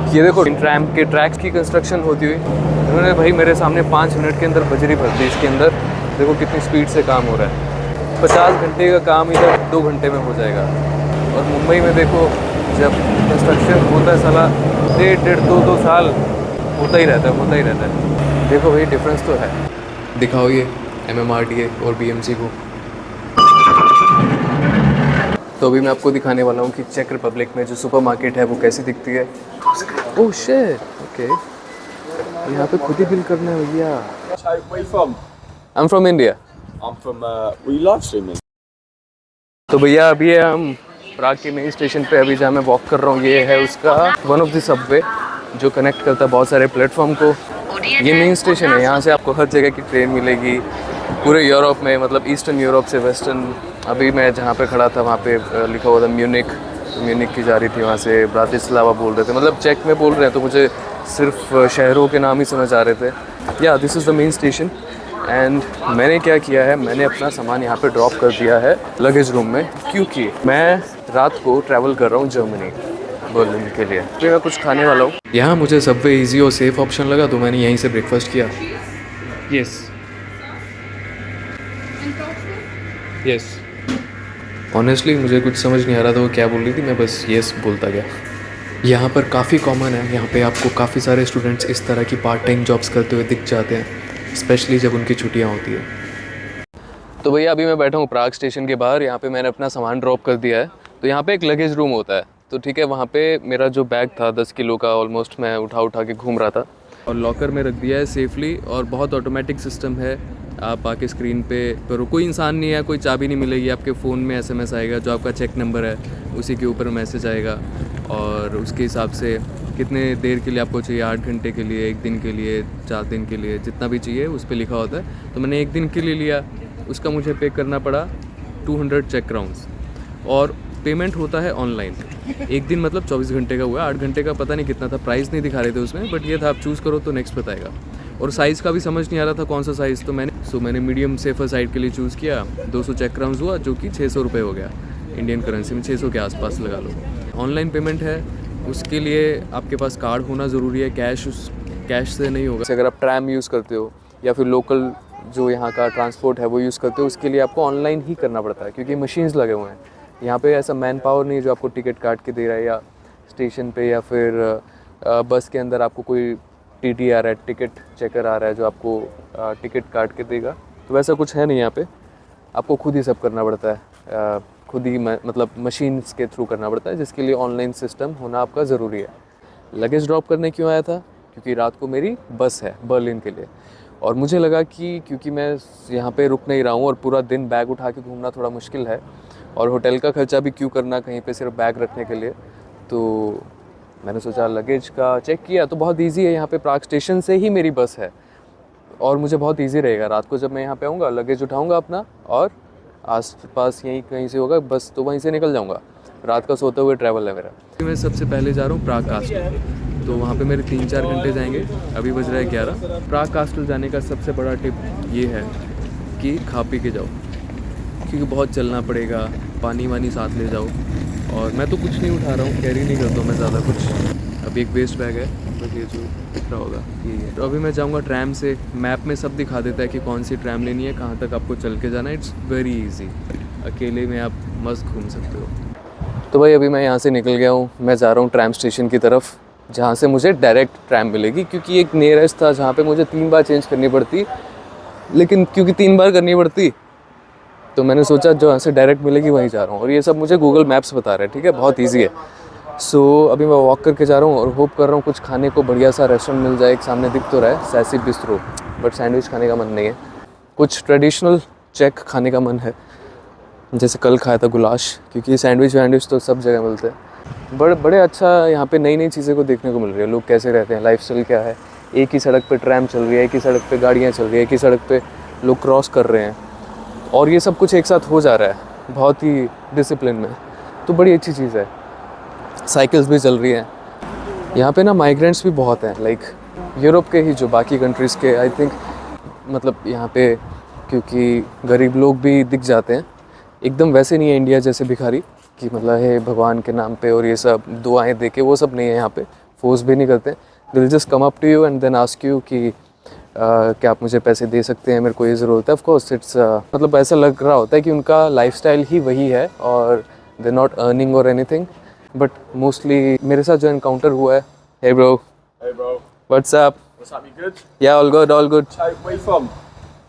ये देखो ट्रैम के ट्रैक्स की कंस्ट्रक्शन होती हुई उन्होंने भाई मेरे सामने 5 मिनट के अंदर बजरी भर दी इसके अंदर। देखो कितनी स्पीड से काम हो रहा है। 50 घंटे का काम इधर 2 घंटे में हो जाएगा। और मुंबई में देखो जब कंस्ट्रक्शन होता है साला 1.5-2 साल होता ही रहता है। देखो भाई डिफरेंस तो है। दिखाओ ये MMRDA और BMC को। तो अभी मैं आपको दिखाने वाला हूँ कि चेक रिपब्लिक में जो सुपरमार्केट है वो कैसी दिखती है। Oh shit, okay. यहाँ पे खुद ही बिल करना है भैया। Where you from? I'm from India. I'm from. Were you live streaming? तो भैया अभी हम प्राग के मेन स्टेशन पे अभी जहाँ मैं वॉक कर रहा हूँ ये है उसका वन ऑफ द सबवे जो कनेक्ट करता है बहुत सारे प्लेटफॉर्म को। ये मेन स्टेशन है, यहाँ से आपको हर जगह की ट्रेन मिलेगी पूरे यूरोप में, मतलब ईस्टर्न यूरोप से वेस्टर्न। अभी मैं जहाँ पे खड़ा था वहाँ पे लिखा हुआ था म्यूनिक की जा रही थी, वहाँ से ब्रातिस्लावा बोल रहे थे, मतलब चेक में बोल रहे हैं तो मुझे सिर्फ शहरों के नाम ही समझ आ रहे थे। या this is the main station and मैंने क्या किया है, मैंने अपना सामान यहाँ पे ड्रॉप कर दिया है लगेज रूम में, क्योंकि मैं रात को ट्रैवल कर रहा हूँ जर्मनी बर्लिन के लिए। फिर मैं कुछ खाने वाला हूँ। यहाँ मुझे सबवे ईजी और सेफ ऑप्शन लगा तो मैंने यहीं से ब्रेकफास्ट किया। यस ऑनेस्टली मुझे कुछ समझ नहीं आ रहा था वो क्या बोल रही थी, मैं बस येस बोलता गया। यहाँ पर काफ़ी कॉमन है, यहाँ पे आपको काफ़ी सारे स्टूडेंट्स इस तरह की पार्ट टाइम जॉब्स करते हुए दिख जाते हैं, स्पेशली जब उनकी छुट्टियाँ होती है। तो भैया अभी मैं बैठा हूँ प्राग स्टेशन के बाहर। यहाँ पे मैंने अपना सामान ड्रॉप कर दिया है। तो यहाँ पे एक लगेज रूम होता है, तो ठीक है, वहाँ पे मेरा जो बैग था 10 किलो का ऑलमोस्ट, मैं उठा के घूम रहा था और लॉकर में रख दिया है सेफली। और बहुत ऑटोमेटिक सिस्टम है, आप आके स्क्रीन पे पर कोई इंसान नहीं है, कोई चाबी नहीं मिलेगी, आपके फ़ोन में SMS आएगा, जो आपका चेक नंबर है उसी के ऊपर मैसेज आएगा और उसके हिसाब से कितने देर के लिए आपको चाहिए, 8 घंटे के लिए, 1 दिन के लिए, 4 दिन के लिए, जितना भी चाहिए उस पर लिखा होता है। तो मैंने 1 दिन के लिए लिया, उसका मुझे पे करना पड़ा 200 चेक क्राउन्स और पेमेंट होता है ऑनलाइन। 1 दिन मतलब 24 घंटे का हुआ, 8 घंटे का पता नहीं कितना था, प्राइस नहीं दिखा रहे थे उसमें, बट ये था आप चूज़ करो तो नेक्स्ट बताएगा। और साइज़ का भी समझ नहीं आ रहा था कौन सा साइज़, तो मैंने मीडियम सेफर साइड के लिए चूज़ किया। 200 चेक क्राउन्स हुआ जो कि 600 रुपये हो गया, इंडियन करेंसी में 600 के आसपास लगा लो। ऑनलाइन पेमेंट है, उसके लिए आपके पास कार्ड होना ज़रूरी है, कैश से नहीं होगा। अगर आप ट्रैम यूज़ करते हो या फिर लोकल जो यहाँ का ट्रांसपोर्ट है वो यूज़ करते हो, उसके लिए आपको ऑनलाइन ही करना पड़ता है, क्योंकि मशीन्स लगे हुए हैं यहाँ पे। ऐसा मैन पावर नहीं है जो आपको टिकट काट के दे रहा है, या स्टेशन पे या फिर बस के अंदर आपको कोई TT आ रहा है, टिकट चेकर आ रहा है जो आपको टिकट काट के देगा। तो वैसा कुछ है नहीं यहाँ पे, आपको खुद ही सब करना पड़ता है, खुद ही मतलब मशीन्स के थ्रू करना पड़ता है, जिसके लिए ऑनलाइन सिस्टम होना आपका ज़रूरी है। लगेज ड्रॉप करने क्यों आया था, क्योंकि रात को मेरी बस है बर्लिन के लिए, और मुझे लगा कि क्योंकि मैं यहाँ पे रुक नहीं रहा हूँ और पूरा दिन बैग उठा के घूमना थोड़ा मुश्किल है, और होटल का खर्चा भी क्यों करना कहीं पे सिर्फ बैग रखने के लिए, तो मैंने सोचा लगेज का चेक किया तो बहुत इजी है। यहाँ पे प्राग स्टेशन से ही मेरी बस है और मुझे बहुत इजी रहेगा। रात को जब मैं यहाँ पे आऊँगा लगेज उठाऊँगा अपना और आस पास यहीं कहीं से होगा बस, तो वहीं से निकल जाऊँगा। रात का सोते हुए ट्रैवल है मेरा। मैं सबसे पहले जा रहा हूँ प्राग कास्टल, तो वहाँ पे मेरे 3-4 घंटे जाएंगे। अभी बज रहा है 11। प्राग कास्टल जाने का सबसे बड़ा टिप ये है कि खा पी के जाओ, क्योंकि बहुत चलना पड़ेगा, पानी वानी साथ ले जाओ। और मैं तो कुछ नहीं उठा रहा हूँ, कैरी नहीं करता हूँ मैं ज़्यादा कुछ। अभी एक वेस्ट बैग है, बस ये जो दिख रहा होगा ये है। तो अभी मैं जाऊँगा ट्रैम से। मैप में सब दिखा देता है कि कौन सी ट्रैम लेनी है, कहाँ तक आपको चल के जाना है। इट्स वेरी ईजी, अकेले में आप मस्त घूम सकते हो। तो भाई अभी मैं यहाँ से निकल गया हूँ, मैं जा रहा हूँ ट्रैम स्टेशन की तरफ, जहाँ से मुझे डायरेक्ट ट्रैम मिलेगी, क्योंकि एक नियरेस्ट था जहाँ पे मुझे 3 बार चेंज करनी पड़ती, लेकिन क्योंकि 3 बार करनी पड़ती तो मैंने सोचा जो यहाँ से डायरेक्ट मिलेगी वहीं जा रहा हूँ। और ये सब मुझे गूगल मैप्स बता रहे हैं, ठीक है, बहुत ईजी है। सो अभी मैं वॉक करके जा रहा हूँ और होप कर रहा हूँ कुछ खाने को बढ़िया सा रेस्टोरेंट मिल जाए। एक सामने दिख तो रहा है सैसी बिस्ट्रो, बट सैंडविच खाने का मन नहीं है। कुछ ट्रेडिशनल चेक खाने का मन है, जैसे कल खाया था गुलाश, क्योंकि सैंडविच तो सब जगह मिलते हैं। बड़े अच्छा यहाँ पे नई नई चीज़ें को देखने को मिल रही है। लोग कैसे रहते हैं, लाइफस्टाइल क्या है। एक ही सड़क पे ट्रैम चल रही है, एक ही सड़क पे गाड़ियाँ चल रही है, एक ही सड़क पे लोग क्रॉस कर रहे हैं, और ये सब कुछ एक साथ हो जा रहा है बहुत ही डिसिप्लिन में। तो बड़ी अच्छी चीज़ है। साइकिल्स भी चल रही हैं यहाँ पे ना। माइग्रेंट्स भी बहुत हैं, लाइक यूरोप के ही जो बाकी कंट्रीज़ के, आई थिंक, मतलब यहाँ पे क्योंकि गरीब लोग भी दिख जाते हैं। एकदम वैसे नहीं है इंडिया जैसे भिखारी कि मतलब है भगवान के नाम पे और ये सब दुआएं दे के, वो सब नहीं है यहाँ पे। फोर्स भी नहीं करते, they'll just come up to you and then ask you कि क्या आप मुझे पैसे दे सकते हैं, मेरे को ये ज़रूरत है। ऑफ कोर्स इट्स मतलब ऐसा लग रहा होता है कि उनका लाइफस्टाइल ही वही है और दे नॉट अर्निंग और एनीथिंग, बट मोस्टली मेरे साथ जो इनकाउंटर हुआ है, hey bro, Hey bro, what's up, what's up? You good? Yeah all good all good. Hey, where you from?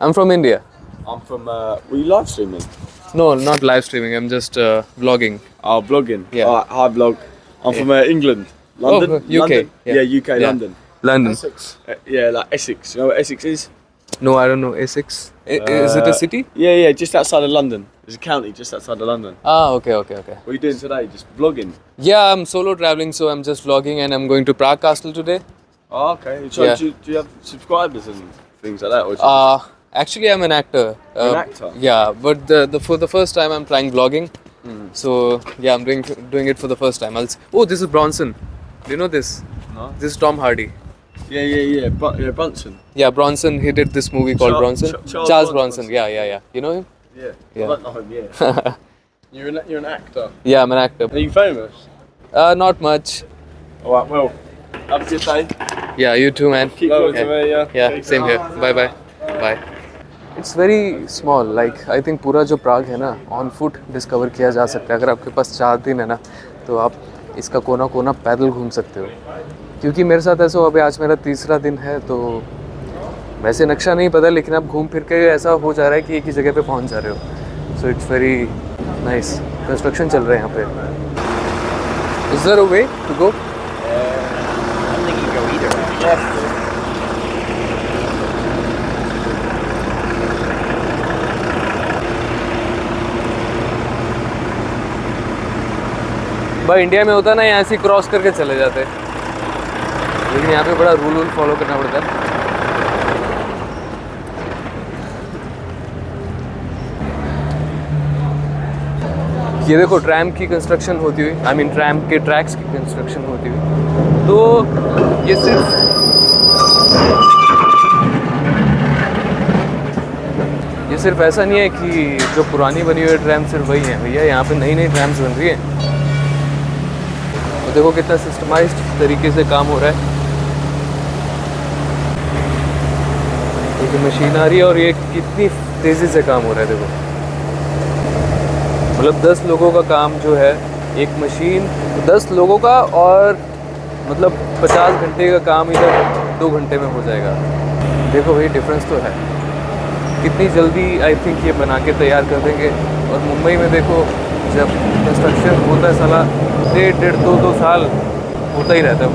I am from India. I'm from. Were you live streaming? No not live streaming, I am just vlogging. Oh, vlogging. Yeah. Alright, hi vlog. I'm from England, London. UK, London. yeah. UK, Yeah. London. London. Yeah, like Essex. You know what Essex is? No I don't know, Essex is it a city? Yeah, just outside of London. There's a county just outside of London. Okay, okay, okay. What are you doing today? Just vlogging. Yeah, I'm solo traveling, so I'm just vlogging and I'm going to Prague Castle today. Oh, okay. So Yeah. do you have subscribers and things like that? Or just Actually, I'm an actor. You're an actor? Yeah, but for the first time, I'm trying vlogging. So yeah, I'm doing it for the first time. Oh, this is Bronson. Do you know this? No. This is Tom Hardy. Yeah. Brunson. Yeah, Bronson. He did this movie called Bronson. Charles Bronson. Yeah. You know him? Yeah. Yeah. I don't know him. Yeah. You're an actor. Yeah, I'm an actor. Are you famous? Not much. All right. Well, have a good day. Yeah, you too, man. Keep vlogging, yeah. Yeah, same here. Bye. It's very small. Like I think पूरा जो प्राग है ना, on foot discover किया जा सकता है। अगर आपके पास 4 दिन है ना, तो आप इसका कोना कोना पैदल घूम सकते हो। क्योंकि मेरे साथ ऐसा हुआ, अभी आज मेरा तीसरा दिन है, तो वैसे नक्शा नहीं पता, लेकिन आप घूम फिर के ऐसा हो जा रहा है कि एक ही जगह पे पहुंच जा रहे हो। So it's very nice. Construction चल रहा है यहाँ पे। Is there a way to go? I don't think you can go either. Yeah. भाई इंडिया में होता ना, यहाँ से क्रॉस करके चले जाते, लेकिन यहाँ पे बड़ा रूल फॉलो करना पड़ता है। ये देखो ट्रैम की कंस्ट्रक्शन होती हुई, आई मीन ट्रैम के ट्रैक्स की कंस्ट्रक्शन होती हुई। तो ये सिर्फ ऐसा नहीं है कि जो पुरानी बनी हुई ट्रैम सिर्फ वही है भैया, यहाँ पे नई नई ट्रैम्स बन रही हैं। तो देखो कितना सिस्टमाइज्ड तरीके से काम हो रहा है। एक मशीन आ रही है और ये कितनी तेज़ी से काम हो रहा है, देखो। मतलब 10 लोगों का काम जो है, एक मशीन 10 लोगों का, और मतलब 50 घंटे का काम इधर 2 घंटे में हो जाएगा। देखो भाई डिफरेंस तो है, कितनी जल्दी आई थिंक ये बना के तैयार कर देंगे। और मुंबई में देखो जब कंस्ट्रक्शन होता है साला 1.5 2 साल होता ही रहता है।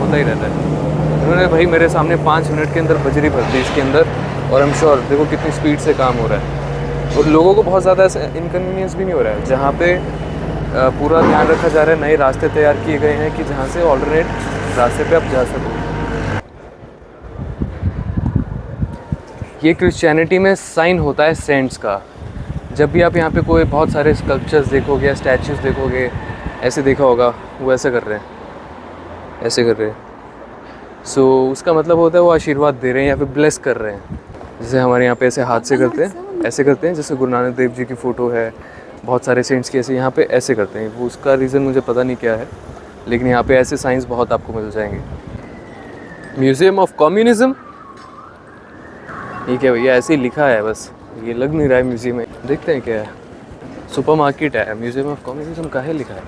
उन्होंने भाई मेरे सामने 5 मिनट के अंदर बजरी भर दी इसके अंदर, और आई एम श्योर देखो कितनी स्पीड से काम हो रहा है। और लोगों को बहुत ज़्यादा इनकन्वीनियंस भी नहीं हो रहा है। जहाँ पे पूरा ध्यान रखा जा रहा है, नए रास्ते तैयार किए गए हैं कि जहाँ से ऑल्टरनेट रास्ते पे आप जा सको। ये क्रिश्चियनिटी में साइन होता है सेंट्स का। जब भी आप यहाँ पे कोई बहुत सारे स्कल्पचर्स देखोगे या स्टैचूज़ देखोगे, ऐसे देखा होगा, वो ऐसे कर रहे हैं, ऐसे कर रहे हैं। सो उसका मतलब होता है वो आशीर्वाद दे रहे हैं या फिर ब्लेस कर रहे हैं। जैसे हमारे यहाँ पे ऐसे हाथ से करते हैं, ऐसे करते हैं। जैसे गुरु नानक देव जी की फ़ोटो है, बहुत सारे सेंट्स की ऐसे यहाँ पे ऐसे करते हैं। वो उसका रीज़न मुझे पता नहीं क्या है, लेकिन यहाँ पे ऐसे साइंस बहुत आपको मिल जाएंगे। म्यूज़ियम ऑफ कम्युनिज्म, ये क्या भैया, ऐसे ही लिखा है बस, ये लग नहीं रहा है म्यूज़ियम में। देखते हैं क्या है। सुपर मार्केट है, म्यूज़ियम ऑफ कम्युनिज्म काहे लिखा है?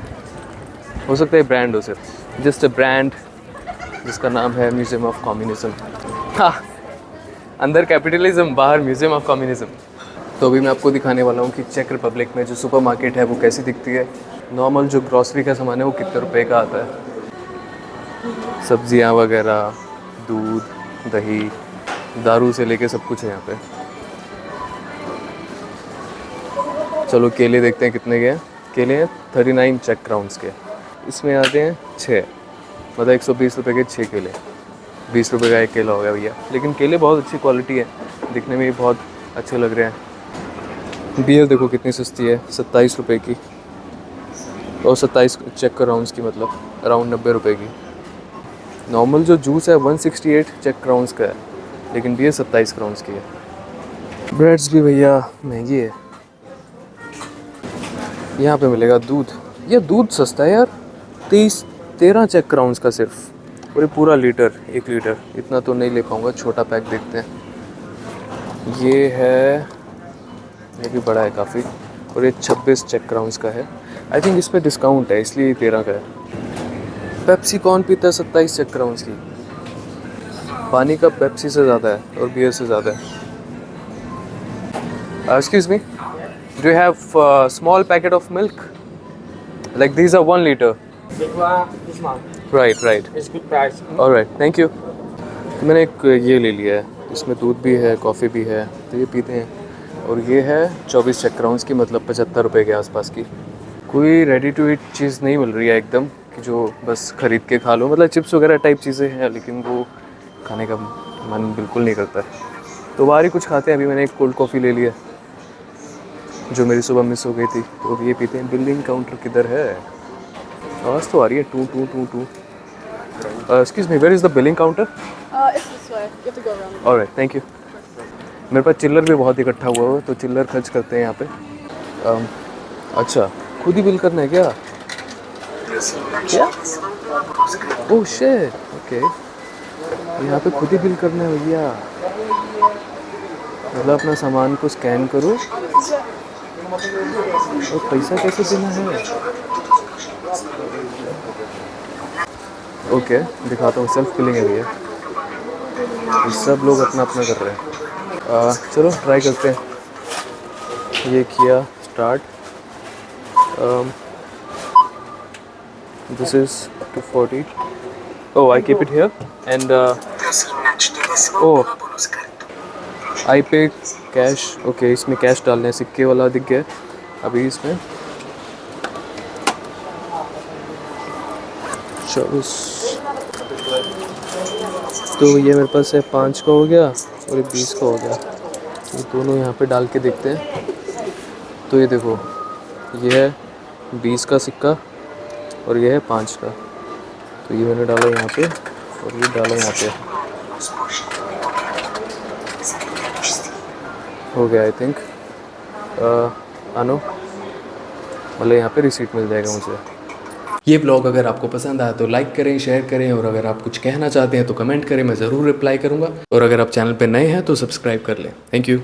हो सकता है ब्रांड हो, सिर्फ जस्ट अ ब्रांड जिसका नाम है म्यूज़ियम ऑफ कम्युनिज्म। हाँ, अंदर कैपिटलिज्म, बाहर म्यूज़ियम ऑफ कम्युनिज्म। तो अभी मैं आपको दिखाने वाला हूँ कि चेक रिपब्लिक में जो सुपर मार्केट है वो कैसी दिखती है। नॉर्मल जो ग्रॉसरी का सामान है वो कितने रुपए का आता है। सब्जियाँ वगैरह, दूध, दही, दारू से लेके सब कुछ है यहाँ पे। चलो केले देखते हैं कितने के हैं। केले हैं 39 चेक क्राउन्स के। इसमें आते हैं 6, मतलब 120 रुपये के 6 केले। 20 रुपये का 1 केला हो गया भैया। लेकिन केले बहुत अच्छी क्वालिटी है, दिखने में भी बहुत अच्छे लग रहे हैं। बियर देखो कितनी सस्ती है, 27 रुपये की, और 27 चेक क्राउन्स की, मतलब अराउंड 90 रुपये की। नॉर्मल जो जूस है 168 चेक क्राउन्स का है, लेकिन बियर 27 क्राउन्स की है। ब्रेड्स भी भैया महंगी है। यहाँ पे मिलेगा दूध। ये दूध सस्ता है यार, 13 चेक क्राउन्स का सिर्फ। और ये पूरा लीटर, 1 लीटर, इतना तो नहीं ले पाऊँगा, छोटा पैक देखते हैं। ये है, ये भी बड़ा है काफ़ी, और ये 26 चेक क्राउन्स का है। आई थिंक इस पर डिस्काउंट है इसलिए 13 का है। पेप्सी कौन पीता है 27 चेक क्राउन्स की? पानी का पेप्सी से ज़्यादा है और बियर से ज़्यादा है। Excuse me, do you have small packet of milk? Like these are 1 litre. Big one, this one. Right right, It's good price. Alright, thank you. तो मैंने एक ये ले लिया है, इसमें दूध भी है, कॉफ़ी भी है, तो ये पीते हैं। और ये है 24 चेक क्राउन्स की, मतलब 75 रुपये के आसपास की। कोई रेडी टू ईट चीज़ नहीं मिल रही है एकदम, कि जो बस ख़रीद के खा लो। मतलब चिप्स वगैरह टाइप चीज़ें हैं, लेकिन वो खाने का मन बिल्कुल नहीं करता है। तो बाहर ही कुछ खाते हैं। अभी मैंने एक कोल्ड कॉफ़ी ले लिया, जो मेरी सुबह मिस हो गई थी, तो अब ये पीते हैं। बिलिंग काउंटर किधर है? आवाज़ तो आ रही है, two two two two. Excuse me, where is the billing counter? It's this way. You have to go around. Alright, thank you. मेरे पास चिल्लर भी बहुत इकट्ठा हुआ है, तो चिल्लर खर्च करते हैं यहाँ पे। अच्छा, खुद ही बिल करना है क्या? क्या? Oh shit, okay. यहाँ पे खुद ही बिल करना है भैया। मतलब अपना सामान को स्कैन करो और पैसा कैसे देना है? ओके, दिखाता हूँ, सेल्फ बिलिंग है भैया। ये सब लोग अपना अपना कर रहे हैं। चलो ट्राई करते हैं। ये किया start. This is 240। Oh, I keep it here and oh, I pay cash. Okay, इसमें कैश डालने, सिक्के वाला दिख गया अभी इसमें। 24, तो ये मेरे पास है 5 का हो गया और ये 20 का हो गया। ये दोनों यहाँ पे डाल के देखते हैं। तो ये देखो, ये है 20 का सिक्का और ये है 5 का। तो ये मैंने डाला यहाँ पे और ये डाला यहाँ पे, हो गया आई थिंक। आनो, मतलब यहाँ पे रिसीट मिल जाएगा मुझे। ये ब्लॉग अगर आपको पसंद आया तो लाइक करें, शेयर करें, और अगर आप कुछ कहना चाहते हैं तो कमेंट करें, मैं ज़रूर रिप्लाई करूँगा। और अगर आप चैनल पे नए हैं तो सब्सक्राइब कर लें। Thank you.